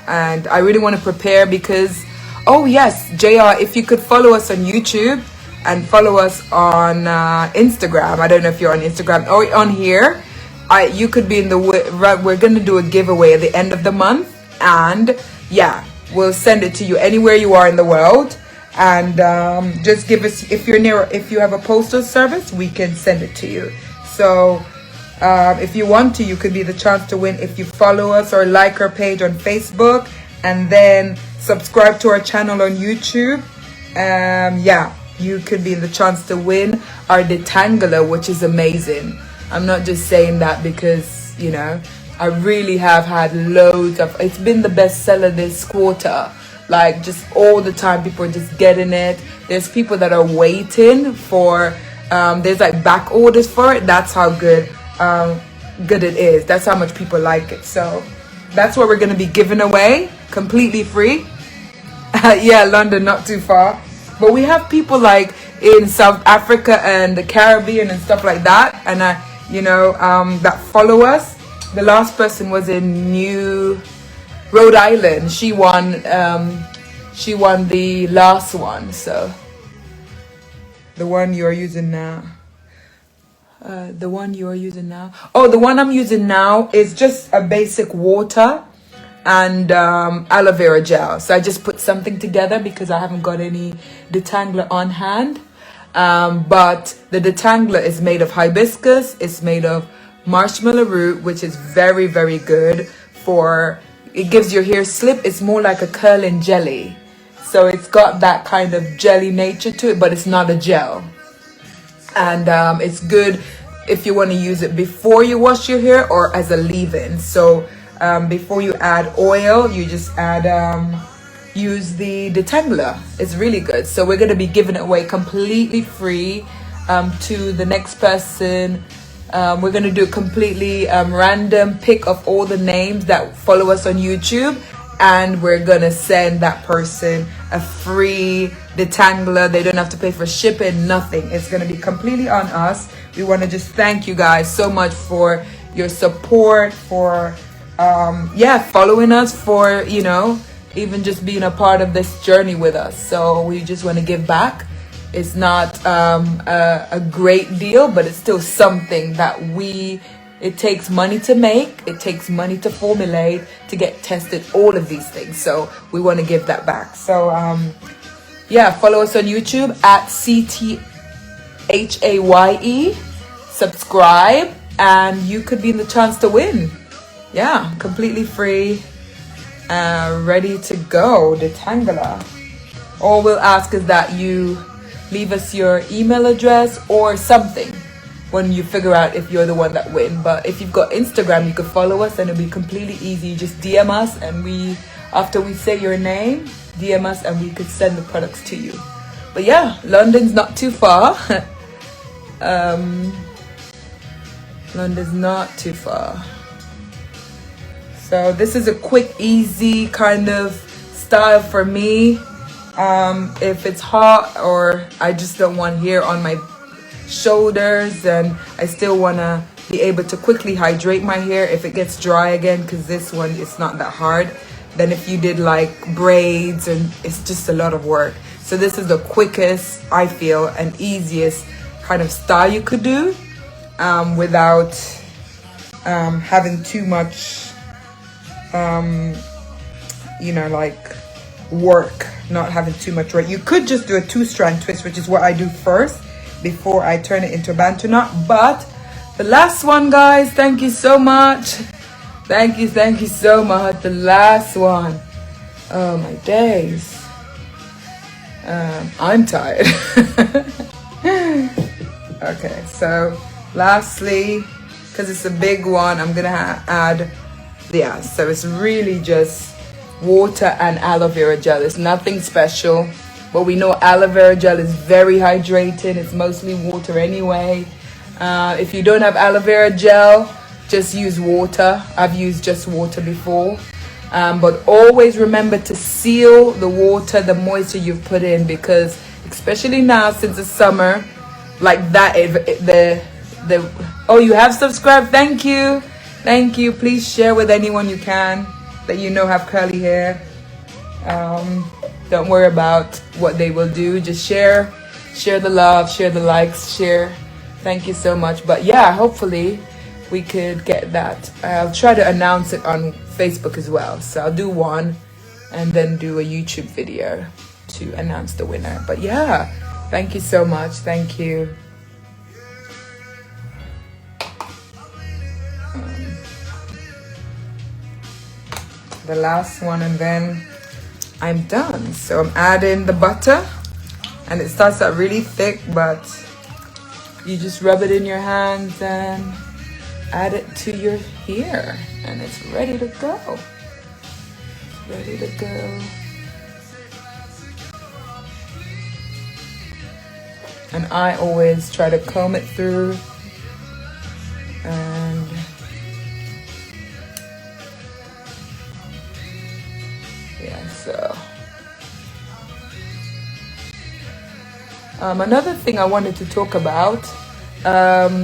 and I really want to prepare because, oh yes, JR, if you could follow us on YouTube and follow us on Instagram. I don't know if you're on Instagram or on here. You could be in the, we're going to do a giveaway at the end of the month, and yeah, we'll send it to you anywhere you are in the world. And just give us, if you have a postal service, we can send it to you. So if you want to, you could be the chance to win if you follow us or like our page on Facebook and then subscribe to our channel on YouTube. Yeah, you could be the chance to win our detangler, which is amazing. I'm not just saying that because, you know, I really have had loads of, it's been the best seller this quarter. Like just all the time, people are just getting it. There's people that are waiting for, there's like back orders for it. That's how good it is. That's how much people like it. So that's what we're going to be giving away completely free. Yeah, London, not too far, but we have people like in South Africa and the Caribbean and stuff like that, and you know, that follow us. The last person was in New Rhode Island. She won the last one. So the one you are using now. The one you are using now. Oh, the one I'm using now is just a basic water and aloe vera gel. So I just put something together because I haven't got any detangler on hand. But the detangler is made of hibiscus. It's made of marshmallow root, which is very, very good for, it gives your hair slip. It's more like a curling jelly. So it's got that kind of jelly nature to it, but it's not a gel. And it's good if you want to use it before you wash your hair or as a leave-in. So before you add oil, you just add use the detangler. It's really good. So we're going to be giving it away completely free to the next person. We're going to do a completely random pick of all the names that follow us on YouTube, and we're gonna send that person a free detangler. They don't have to pay for shipping, nothing. It's gonna be completely on us. We want to just thank you guys so much for your support, for following us, for even just being a part of this journey with us. So we just want to give back. It's not a great deal, but it's still something that it takes money to make, it takes money to formulate, to get tested, all of these things. So we want to give that back. So follow us on YouTube at CTHAYE, subscribe, and you could be in the chance to win. Yeah, completely free, ready to go, detangler. All we'll ask is that you leave us your email address or something when you figure out if you're the one that win. But if you've got Instagram, you could follow us and it'll be completely easy. You just DM us, and after we say your name, DM us and we could send the products to you. But yeah, London's not too far. London's not too far. So this is a quick, easy kind of style for me. If it's hot or I just don't want hair on my shoulders, and I still want to be able to quickly hydrate my hair if it gets dry again, because this one is not that hard. Then if you did like braids, and it's just a lot of work. So this is the quickest, I feel, and easiest kind of style you could do without having too much like work, not having too much work. You could just do a 2-strand twist, which is what I do first before I turn it into a bantu knot. But the last one, guys, thank you so much. Thank you so much. The last one. Oh my days. I'm tired. Okay, so lastly, because it's a big one, I'm gonna add so it's really just water and aloe vera gel. It's nothing special, but we know aloe vera gel is very hydrating. It's mostly water anyway. If you don't have aloe vera gel, just use water. I've used just water before, but always remember to seal the water, the moisture you've put in, because especially now since it's summer like that, you have subscribed. Thank you. Please share with anyone you can that have curly hair. Don't worry about what they will do. Just share the love, share the likes, share. Thank you so much. But yeah, hopefully we could get that. I'll try to announce it on Facebook as well. So I'll do one and then do a YouTube video to announce the winner. But yeah, thank you so much. Thank you. The last one, and then I'm done. So I'm adding the butter, and it starts out really thick, but you just rub it in your hands and add it to your hair, and it's ready to go. Ready to go. And I always try to comb it through, and so another thing I wanted to talk about, at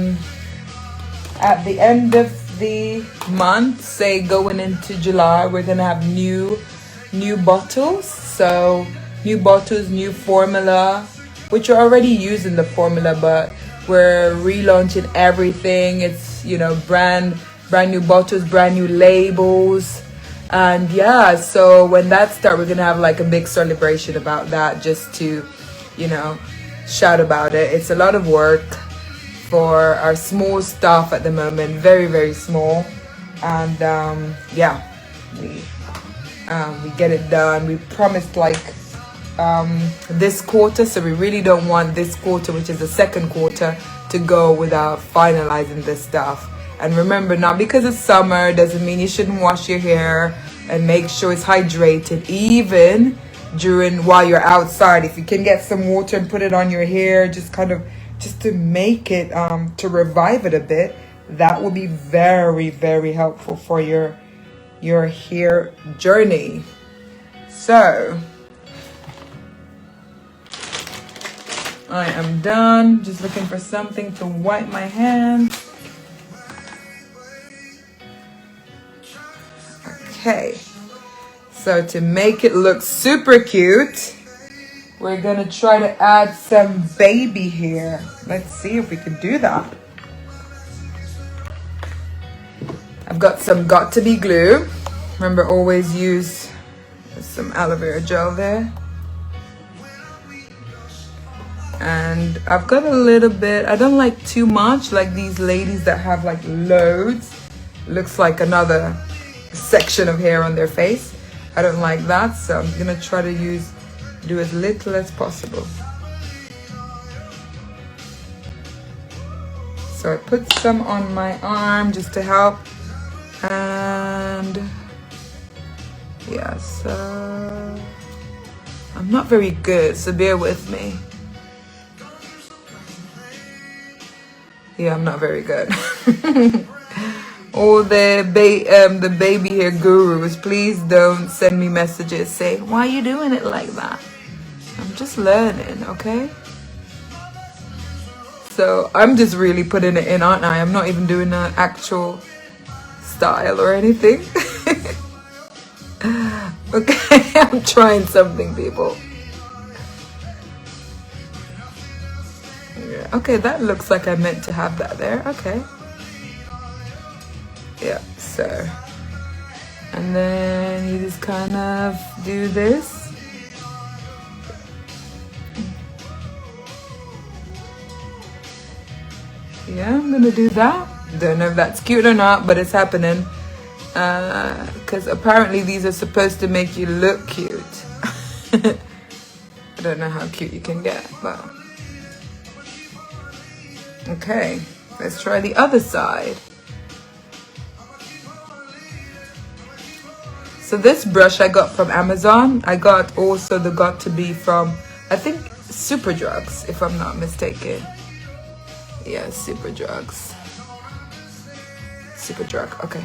the end of the month, say going into July, we're gonna have new bottles. So new bottles, new formula, which are already using the formula, but we're relaunching everything. It's brand new bottles, brand new labels. And yeah, so when that starts, we're gonna have like a big celebration about that, just to shout about it. It's a lot of work for our small staff at the moment, very, very small. And we get it done. We promised this quarter, so we really don't want this quarter, which is the second quarter, to go without finalizing this stuff. And remember, not because it's summer doesn't mean you shouldn't wash your hair, and make sure it's hydrated even while you're outside. If you can get some water and put it on your hair, just to make it to revive it a bit, that will be very, very helpful for your your hair journey. So I am done. Just looking for something to wipe my hands. Okay. So to make it look super cute, we're gonna try to add some baby hair. Let's see if we can do that. I've got some Got To Be glue. Remember, always use some aloe vera gel there. And I've got a little bit, I don't like too much, like these ladies that have like loads. Looks like another section of hair on their face. I don't like that, so I'm gonna try to do as little as possible. So I put some on my arm just to help. And yeah, so I'm not very good, so bear with me. Yeah, I'm not very good. All the baby hair gurus, please don't send me messages saying, why are you doing it like that? I'm just learning, okay? So I'm just really putting it in, aren't I? I'm not even doing an actual style or anything. Okay, I'm trying something, people. Yeah, okay, that looks like I meant to have that there. Okay. Yeah, so. And then you just kind of do this. Yeah, I'm gonna do that. Don't know if that's cute or not, but it's happening. Because apparently these are supposed to make you look cute. I don't know how cute you can get, but okay, let's try the other side. So this brush I got from Amazon. I got also the Got To Be from, I think, Superdrugs, if I'm not mistaken. Yeah, Superdrugs. Superdrug, okay.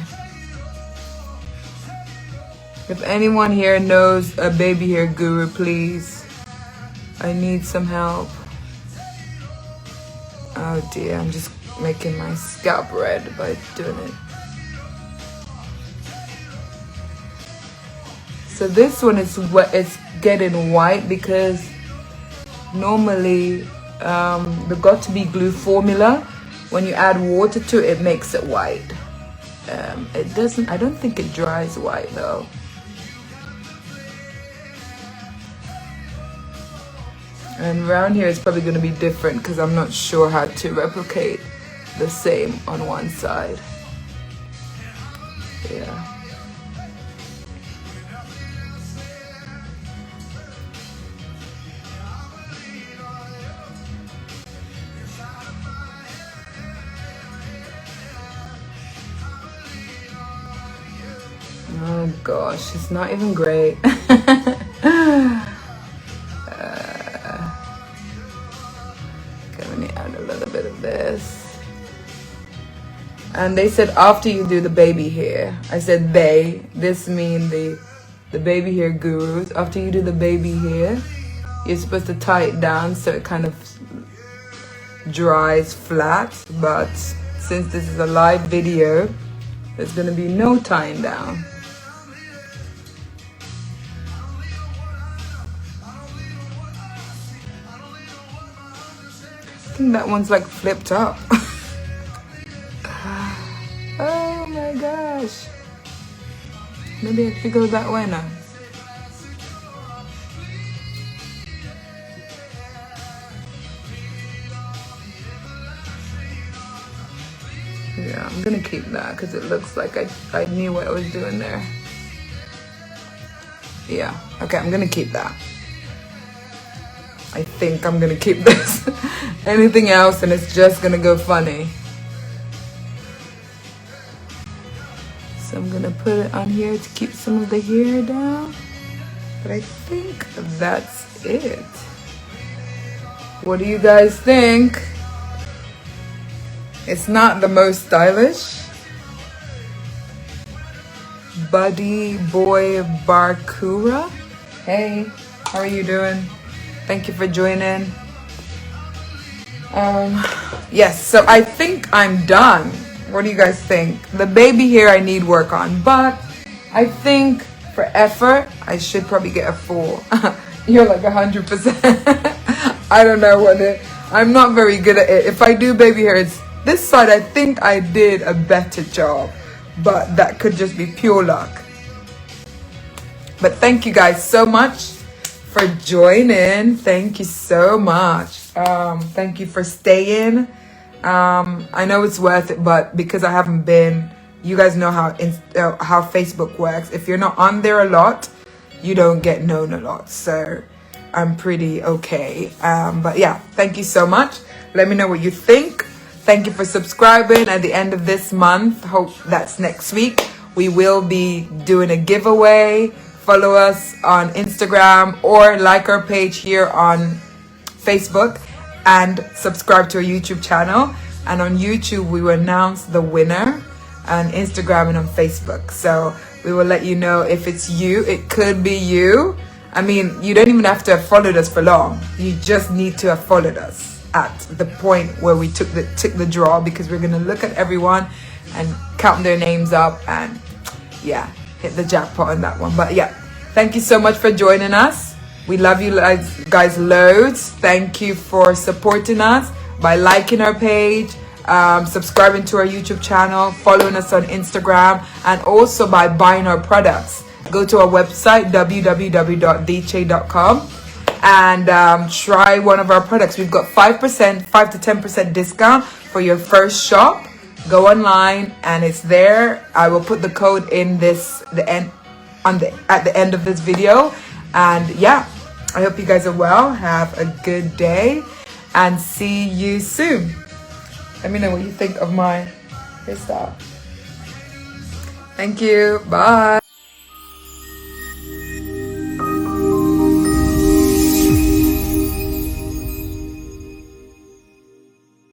If anyone here knows a baby hair guru, please. I need some help. Oh dear, I'm just making my scalp red by doing it. So this one is wet, it's getting white because normally the Got To Be glue formula, when you add water to it, it makes it white. It doesn't, I don't think it dries white though. And around here it's probably going to be different because I'm not sure how to replicate the same on one side. Yeah. Oh gosh, it's not even great. This, and they said after you do the baby hair, I said this mean the baby hair gurus, after you do the baby hair, you're supposed to tie it down so it kind of dries flat. But since this is a live video, there's gonna be no tying down. I think that one's like flipped up. Oh my gosh. Maybe I should go that way now. Yeah, I'm gonna keep that because it looks like I knew what I was doing there. Yeah, okay, I'm gonna keep that. I think I'm gonna keep this. Anything else and it's just gonna go funny. So I'm gonna put it on here to keep some of the hair down. But I think that's it. What do you guys think? It's not the most stylish, Buddy Boy Barkura. Hey, how are you doing? Thank you for joining. Yes, so I think I'm done. What do you guys think? The baby hair I need work on, but I think for effort I should probably get a 4. You're like 100%. I don't know what it. I'm not very good at it. If I do baby hair, it's this side. I think I did a better job, but that could just be pure luck. But thank you guys so much for joining. Thank you so much. Thank you for staying. I know it's worth it, but because I haven't been, you guys know how Facebook works. If you're not on there a lot, you don't get known a lot. So I'm pretty okay. But yeah, thank you so much. Let me know what you think. Thank you for subscribing. At the end of this month, hope that's next week, we will be doing a giveaway. Follow us on Instagram or like our page here on Facebook and subscribe to our YouTube channel. And on YouTube, we will announce the winner on Instagram and on Facebook. So we will let you know if it's you. It could be you. I mean, you don't even have to have followed us for long. You just need to have followed us at the point where we took the draw, because we're gonna look at everyone and count their names up and yeah, hit the jackpot on that one. But yeah, thank you so much for joining us. We love you guys loads. Thank you for supporting us by liking our page, subscribing to our YouTube channel, following us on Instagram, and also by buying our products. Go to our website, www.dche.com, and try one of our products. We've got 5 to 10% discount for your first shop. Go online and it's there. I will put the code in at the end of this video. And yeah, I hope you guys are well. Have a good day and see you soon. Let me know what you think of my hairstyle. Thank you. Bye.